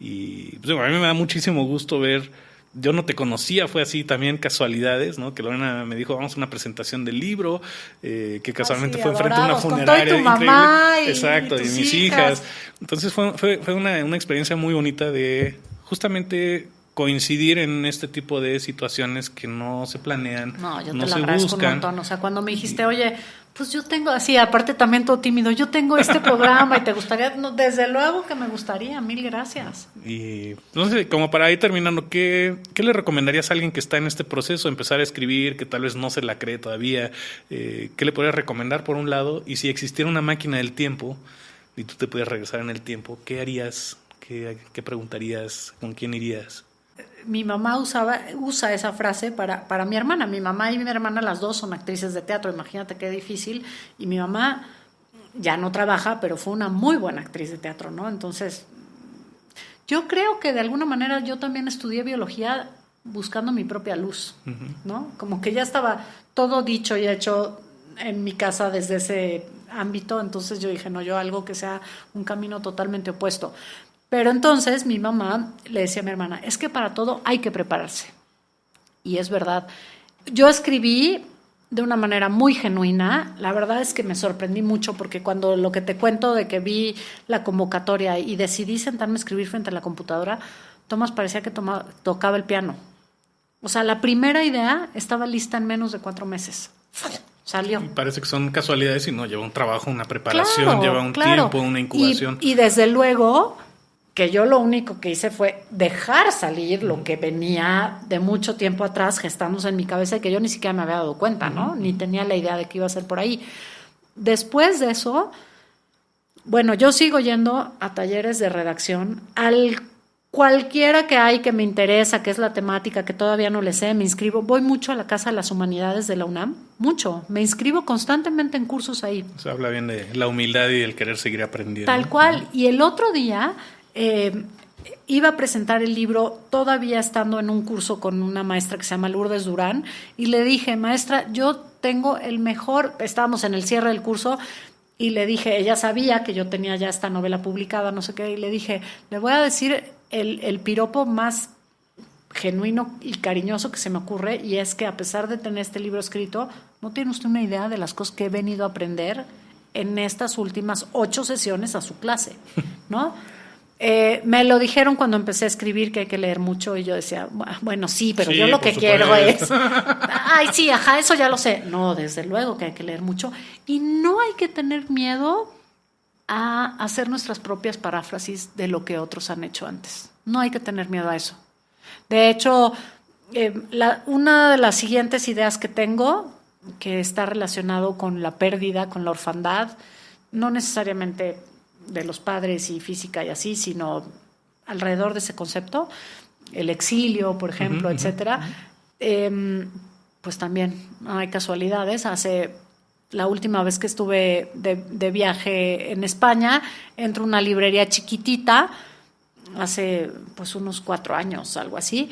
Y pues, a mí me da muchísimo gusto ver. Yo no te conocía, fue así también casualidades, ¿no? Que Lorena me dijo, vamos a una presentación del libro, que casualmente fue frente a una funeraria. Con tu mamá Exacto, y mis hijas. Entonces fue una experiencia muy bonita de justamente coincidir en este tipo de situaciones que no se planean, no, yo no te lo se agradezco buscan. un montón. O sea, cuando me dijiste, oye, pues yo tengo así, aparte también todo tímido, yo tengo este programa y te gustaría, no, desde luego que me gustaría, mil gracias. Y no sé, como para ir terminando, ¿qué le recomendarías a alguien que está en este proceso, empezar a escribir, que tal vez no se la cree todavía? ¿Qué le podrías recomendar por un lado? Y si existiera una máquina del tiempo y tú te pudieras regresar en el tiempo, ¿qué harías? ¿Qué preguntarías? ¿Con quién irías? Mi mamá usa esa frase para mi hermana. Mi mamá y mi hermana, las dos son actrices de teatro, imagínate qué difícil. Y mi mamá ya no trabaja, pero fue una muy buena actriz de teatro, ¿no? Entonces, yo creo que de alguna manera yo también estudié biología buscando mi propia luz, ¿no? Como que ya estaba todo dicho y hecho en mi casa desde ese ámbito, entonces yo dije, no, yo algo que sea un camino totalmente opuesto. Pero entonces mi mamá le decía a mi hermana, es que para todo hay que prepararse. Y es verdad. Yo escribí de una manera muy genuina. La verdad es que me sorprendí mucho porque cuando lo que te cuento de que vi la convocatoria y decidí sentarme a escribir frente a la computadora, Tomás parecía que tocaba el piano. O sea, la primera idea estaba lista en menos de 4 meses. Salió. Y parece que son casualidades y no, lleva un trabajo, una preparación, Claro, lleva un tiempo, una incubación. Y desde luego que yo lo único que hice fue dejar salir lo que venía de mucho tiempo atrás gestándose en mi cabeza y que yo ni siquiera me había dado cuenta, ¿no? Ni tenía la idea de que iba a ser por ahí. Después de eso, bueno, yo sigo yendo a talleres de redacción, cualquiera que hay que me interesa, que es la temática, que todavía no le sé, me inscribo. Voy mucho a la Casa de las Humanidades de la UNAM, mucho. Me inscribo constantemente en cursos ahí. Se habla bien de la humildad y el querer seguir aprendiendo. Tal cual. Y el otro día iba a presentar el libro todavía estando en un curso con una maestra que se llama Lourdes Durán y le dije, maestra, yo tengo el mejor, estábamos en el cierre del curso y le dije, ella sabía que yo tenía ya esta novela publicada, no sé qué, y le dije, le voy a decir el piropo más genuino y cariñoso que se me ocurre, y es que a pesar de tener este libro escrito, no tiene usted una idea de las cosas que he venido a aprender en estas últimas 8 sesiones a su clase, ¿no? Me lo dijeron cuando empecé a escribir que hay que leer mucho y yo decía, bueno, sí, pero sí, yo lo que quiero es, ay, sí, ajá, eso ya lo sé. No, desde luego que hay que leer mucho y no hay que tener miedo a hacer nuestras propias paráfrasis de lo que otros han hecho antes. No hay que tener miedo a eso. De hecho, una de las siguientes ideas que tengo, que está relacionado con la pérdida, con la orfandad, no necesariamente de los padres y física y así, sino alrededor de ese concepto, el exilio, por ejemplo, etcétera. Pues también no hay casualidades. La última vez que estuve de viaje en España, entro a una librería chiquitita, hace pues unos 4 años, algo así,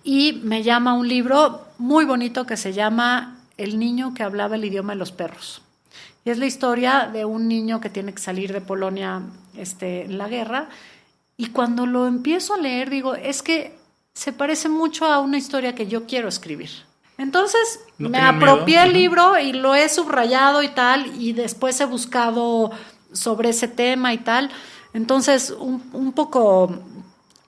y me llama un libro muy bonito que se llama El niño que hablaba el idioma de los perros. Y es la historia de un niño que tiene que salir de Polonia en la guerra. Y cuando lo empiezo a leer, digo, es que se parece mucho a una historia que yo quiero escribir. Entonces me apropié el libro y lo he subrayado y tal, y después he buscado sobre ese tema y tal. Entonces, un poco,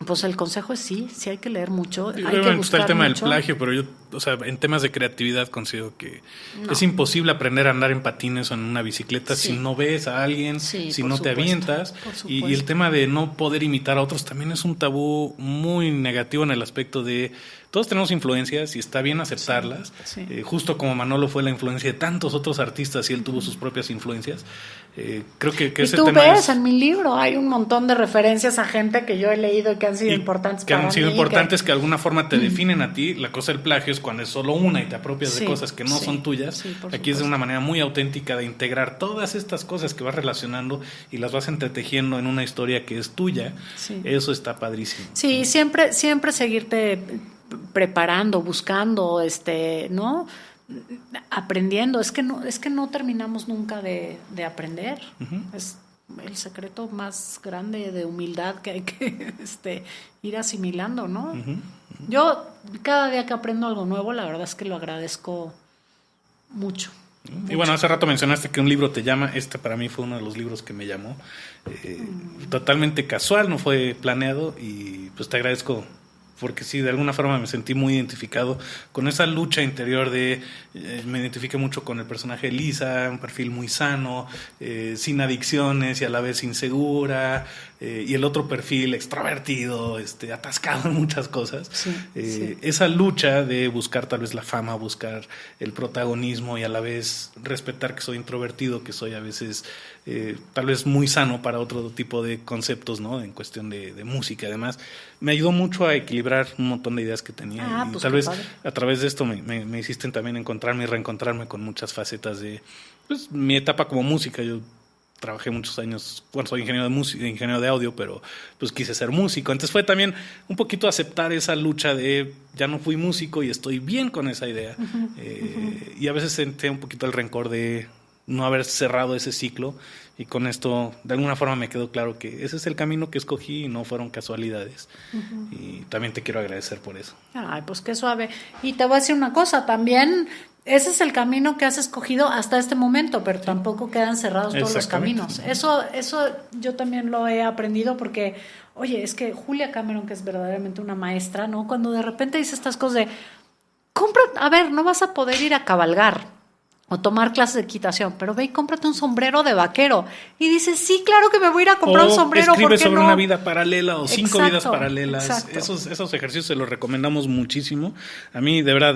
pues el consejo es sí hay que leer mucho. Hay que buscar está el tema mucho. del plagio, pero yo, o sea, en temas de creatividad considero que es imposible aprender a andar en patines o en una bicicleta si no ves a alguien, si no te avientas. Y el tema de no poder imitar a otros también es un tabú muy negativo en el aspecto de todos tenemos influencias y está bien aceptarlas. Justo como Manolo fue la influencia de tantos otros artistas y él tuvo sus propias influencias. Creo que y ese tú tema ves en mi libro hay un montón de referencias a gente que yo he leído y que han sido importantes para mí. Que han sido importantes, que de alguna forma te definen a ti. La cosa del plagio es cuando es solo una y te apropias de cosas que no son tuyas. Aquí es de una manera muy auténtica de integrar todas estas cosas que vas relacionando y las vas entretejiendo en una historia que es tuya. Eso está padrísimo. Sí, siempre seguirte preparando, buscando, ¿no? Aprendiendo. Es que no terminamos nunca de aprender. Es el secreto más grande de humildad que hay que ir asimilando, ¿no? Yo cada día que aprendo algo nuevo, la verdad es que lo agradezco mucho. Y bueno, hace rato mencionaste que un libro te llama. Para mí fue uno de los libros que me llamó. Totalmente casual, no fue planeado, y pues te agradezco porque sí, de alguna forma me sentí muy identificado con esa lucha interior me identifiqué mucho con el personaje de Lisa, un perfil muy sano, sin adicciones y a la vez insegura, y el otro perfil extrovertido, atascado en muchas cosas. Sí. Esa lucha de buscar tal vez la fama, buscar el protagonismo y a la vez respetar que soy introvertido, que soy a veces tal vez muy sano para otro tipo de conceptos, ¿no? En cuestión de música, además, me ayudó mucho a equilibrar un montón de ideas que tenía. Y tal vez a través de esto me hiciste también encontrarme y reencontrarme con muchas facetas de mi etapa como música. Yo trabajé muchos años, soy ingeniero de audio, pero pues quise ser músico. Entonces fue también un poquito aceptar esa lucha de ya no fui músico y estoy bien con esa idea. Y a veces sentí un poquito el rencor de no haber cerrado ese ciclo, y con esto de alguna forma me quedó claro que ese es el camino que escogí y no fueron casualidades. Y también te quiero agradecer por eso. Ay, pues qué suave. Y te voy a decir una cosa, también ese es el camino que has escogido hasta este momento, pero tampoco quedan cerrados todos los caminos. Eso yo también lo he aprendido porque, oye, es que Julia Cameron, que es verdaderamente una maestra, ¿no? Cuando de repente dice estas cosas de, no vas a poder ir a cabalgar o tomar clases de equitación, pero ve y cómprate un sombrero de vaquero. Y dices, sí, claro que me voy a ir a comprar un sombrero. Escribe sobre una vida paralela o 5 vidas paralelas. Esos ejercicios se los recomendamos muchísimo. A mí, de verdad,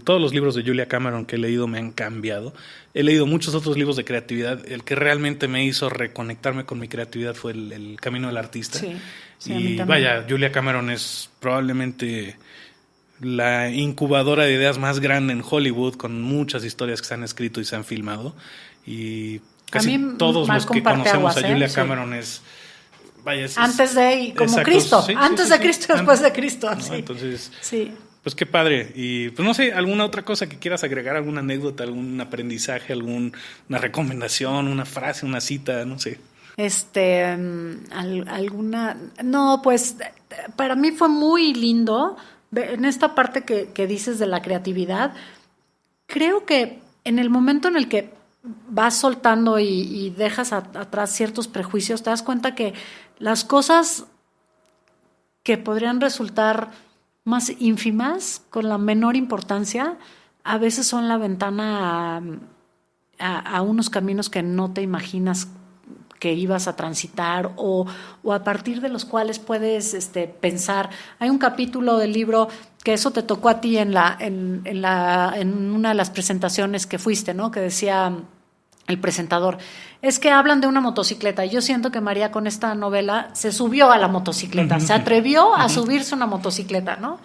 todos los libros de Julia Cameron que he leído me han cambiado. He leído muchos otros libros de creatividad. El que realmente me hizo reconectarme con mi creatividad fue el Camino del Artista. Sí, y vaya, Julia Cameron es probablemente la incubadora de ideas más grande en Hollywood, con muchas historias que se han escrito y se han filmado, y casi todos los que conocemos a Julia Cameron es antes de como Cristo, antes de Cristo, después de Cristo, ¿no? Entonces, pues qué padre. Y pues no sé, alguna otra cosa que quieras agregar, alguna anécdota, algún aprendizaje, alguna recomendación, una frase, una cita, no sé. No, pues para mí fue muy lindo en esta parte que dices de la creatividad. Creo que en el momento en el que vas soltando y dejas atrás ciertos prejuicios, te das cuenta que las cosas que podrían resultar más ínfimas, con la menor importancia, a veces son la ventana a unos caminos que no te imaginas que ibas a transitar o a partir de los cuales puedes pensar. Hay un capítulo del libro que eso te tocó a ti en una de las presentaciones que fuiste, ¿no? Que decía el presentador, es que hablan de una motocicleta, y yo siento que María con esta novela se subió a la motocicleta, se atrevió a subirse a una motocicleta, ¿no?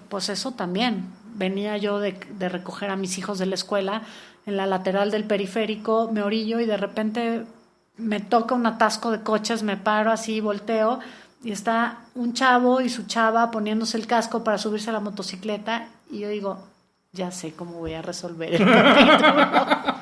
Pues eso también. Venía yo de recoger a mis hijos de la escuela, en la lateral del periférico, me orillo y de repente me toca un atasco de coches, me paro así, volteo y está un chavo y su chava poniéndose el casco para subirse a la motocicleta, y yo digo, ya sé cómo voy a resolver el capítulo.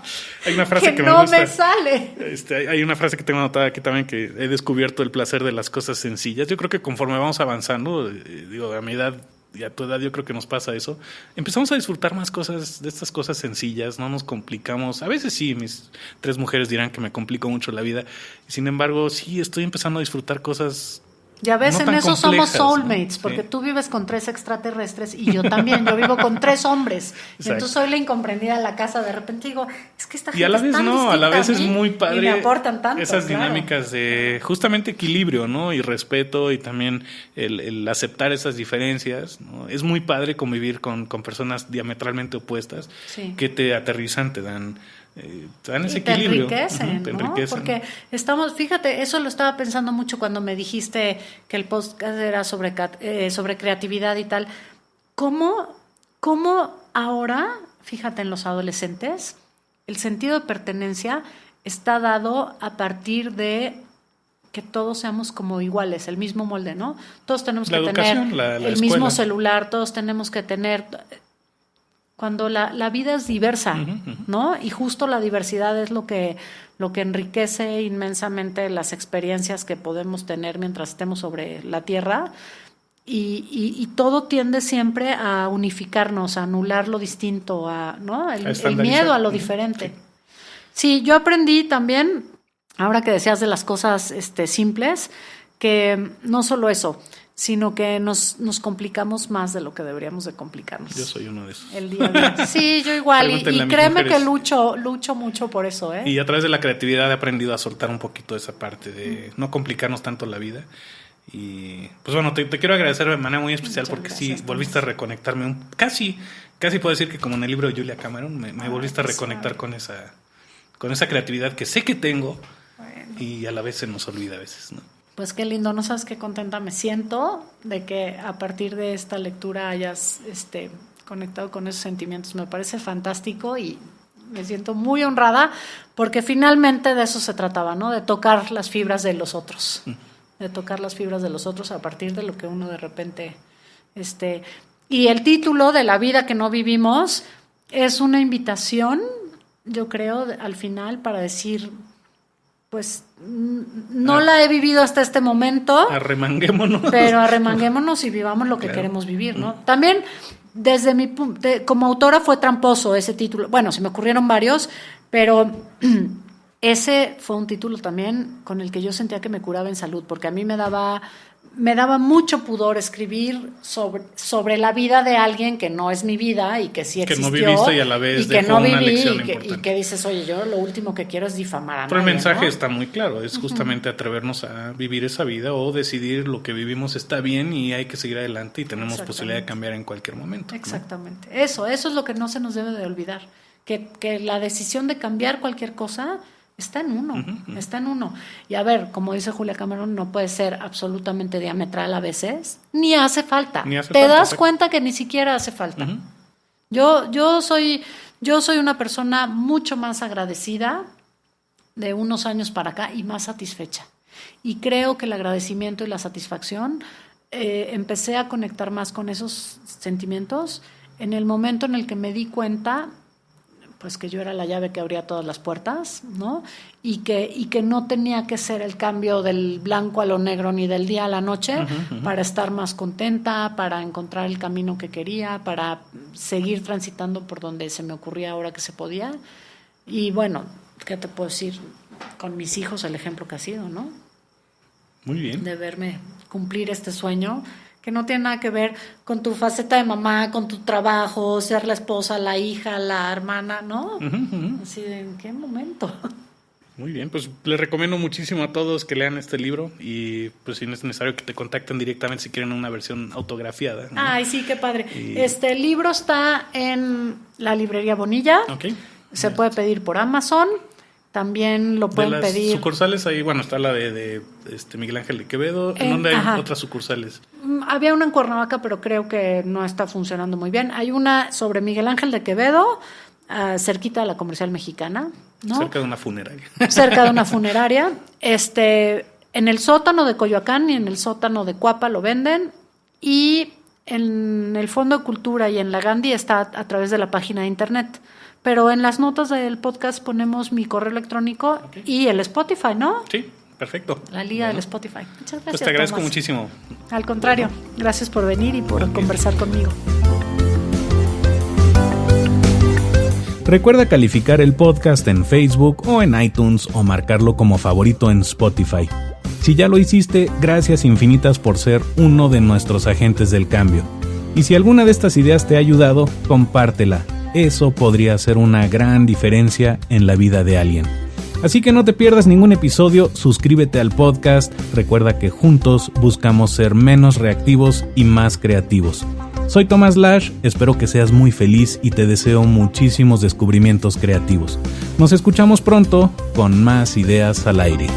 Hay una frase que no me gusta. Me sale. Hay una frase que tengo anotada aquí también, que he descubierto el placer de las cosas sencillas. Yo creo que conforme vamos avanzando, a mi edad y a tu edad, yo creo que nos pasa eso. Empezamos a disfrutar más cosas, de estas cosas sencillas, no nos complicamos. A veces sí, mis 3 mujeres dirán que me complico mucho la vida. Y sin embargo, sí, estoy empezando a disfrutar cosas. Ya ves, en eso somos soulmates, ¿no? Porque tú vives con 3 extraterrestres y yo también, yo vivo con 3 hombres. Entonces soy la incomprendida de la casa, de repente digo, es que esta gente y a la vez no, a la vez es muy padre. Y me aportan tanto, esas dinámicas de justamente equilibrio, ¿no? Y respeto, y también el aceptar esas diferencias, ¿no? Es muy padre convivir con personas diametralmente opuestas, que te aterrizan, te dan ese equilibrio. Te enriquecen, ¿no? Enriquecen. Porque fíjate, eso lo estaba pensando mucho cuando me dijiste que el podcast era sobre creatividad y tal. ¿Cómo ahora, fíjate, en los adolescentes, el sentido de pertenencia está dado a partir de que todos seamos como iguales, el mismo molde, ¿no? Todos tenemos que tener el mismo celular, todos tenemos que tener... Cuando la vida es diversa, ¿no? Y justo la diversidad es lo que enriquece inmensamente las experiencias que podemos tener mientras estemos sobre la Tierra, y todo tiende siempre a unificarnos, a anular lo distinto, ¿no? El miedo a lo diferente. Sí, yo aprendí también, ahora que decías de las cosas simples, que no solo eso, sino que nos complicamos más de lo que deberíamos de complicarnos. Yo soy uno de esos. El día a día. Sí, yo igual, y créeme que lucho mucho por eso, ¿eh? Y a través de la creatividad he aprendido a soltar un poquito esa parte de no complicarnos tanto la vida. Y pues bueno, te quiero agradecer de manera muy especial. Muchas porque gracias, sí, volviste a reconectarme casi puedo decir que como en el libro de Julia Cameron, me volviste a reconectar con esa creatividad que sé que tengo. Bueno. Y a la vez se nos olvida a veces, ¿no? Pues qué lindo, no sabes qué contenta me siento de que a partir de esta lectura hayas conectado con esos sentimientos. Me parece fantástico y me siento muy honrada porque finalmente de eso se trataba, ¿no? De tocar las fibras de los otros. De tocar las fibras de los otros a partir de lo que uno de repente... Y el título de La vida que no vivimos es una invitación, yo creo, al final para decir... Pues no la he vivido hasta este momento. Arremanguémonos. Pero arremanguémonos y vivamos lo que queremos vivir, ¿no? También, desde mi punto, como autora fue tramposo ese título. Bueno, se me ocurrieron varios, pero ese fue un título también con el que yo sentía que me curaba en salud, porque a mí me daba mucho pudor escribir sobre la vida de alguien que no es mi vida y que sí existió. Que no viviste y a la vez y que no una viví lección y que dices, oye, yo lo último que quiero es difamar a nadie. Pero el mensaje, ¿no? Está muy claro, es justamente atrevernos a vivir esa vida o decidir lo que vivimos está bien y hay que seguir adelante y tenemos posibilidad de cambiar en cualquier momento. Exactamente, ¿no? Eso es lo que no se nos debe de olvidar, que la decisión de cambiar cualquier cosa... Está en uno, está en uno. Y a ver, como dice Julia Cameron, no puede ser absolutamente diametral a veces, ni hace falta. Te das cuenta que ni siquiera hace falta. Yo soy una persona mucho más agradecida de unos años para acá y más satisfecha. Y creo que el agradecimiento y la satisfacción, empecé a conectar más con esos sentimientos en el momento en el que me di cuenta pues que yo era la llave que abría todas las puertas, ¿no? Y que no tenía que ser el cambio del blanco a lo negro ni del día a la noche para estar más contenta, para encontrar el camino que quería, para seguir transitando por donde se me ocurría ahora que se podía. Y bueno, ¿qué te puedo decir? Con mis hijos el ejemplo que ha sido, ¿no? Muy bien. De verme cumplir este sueño que no tiene nada que ver con tu faceta de mamá, con tu trabajo, ser la esposa, la hija, la hermana, ¿no? Así de, ¿en qué momento? Muy bien, pues les recomiendo muchísimo a todos que lean este libro y pues si no es necesario que te contacten directamente si quieren una versión autografiada, ¿no? Ay, sí, qué padre. Este libro está en la librería Bonilla. Okay. Se puede pedir por Amazon. También lo pueden pedir. Sucursales ahí, bueno, está la de Miguel Ángel de Quevedo. ¿En dónde hay otras sucursales? Había una en Cuernavaca, pero creo que no está funcionando muy bien. Hay una sobre Miguel Ángel de Quevedo, cerquita de la Comercial Mexicana, ¿no? Cerca de una funeraria. Cerca de una funeraria. En el sótano de Coyoacán y en el sótano de Cuapa lo venden. Y en el Fondo de Cultura y en la Gandhi está a través de la página de internet. Pero en las notas del podcast ponemos mi correo electrónico y el Spotify, ¿no? Sí, perfecto. La liga del Spotify. Muchas gracias, pues te agradezco Tomás. Muchísimo. Al contrario, gracias por venir y por conversar conmigo. Recuerda calificar el podcast en Facebook o en iTunes o marcarlo como favorito en Spotify. Si ya lo hiciste, gracias infinitas por ser uno de nuestros agentes del cambio. Y si alguna de estas ideas te ha ayudado, compártela. Eso podría hacer una gran diferencia en la vida de alguien. Así que no te pierdas ningún episodio, suscríbete al podcast, recuerda que juntos buscamos ser menos reactivos y más creativos. Soy Tomás Lash, espero que seas muy feliz y te deseo muchísimos descubrimientos creativos. Nos escuchamos pronto con más ideas al aire.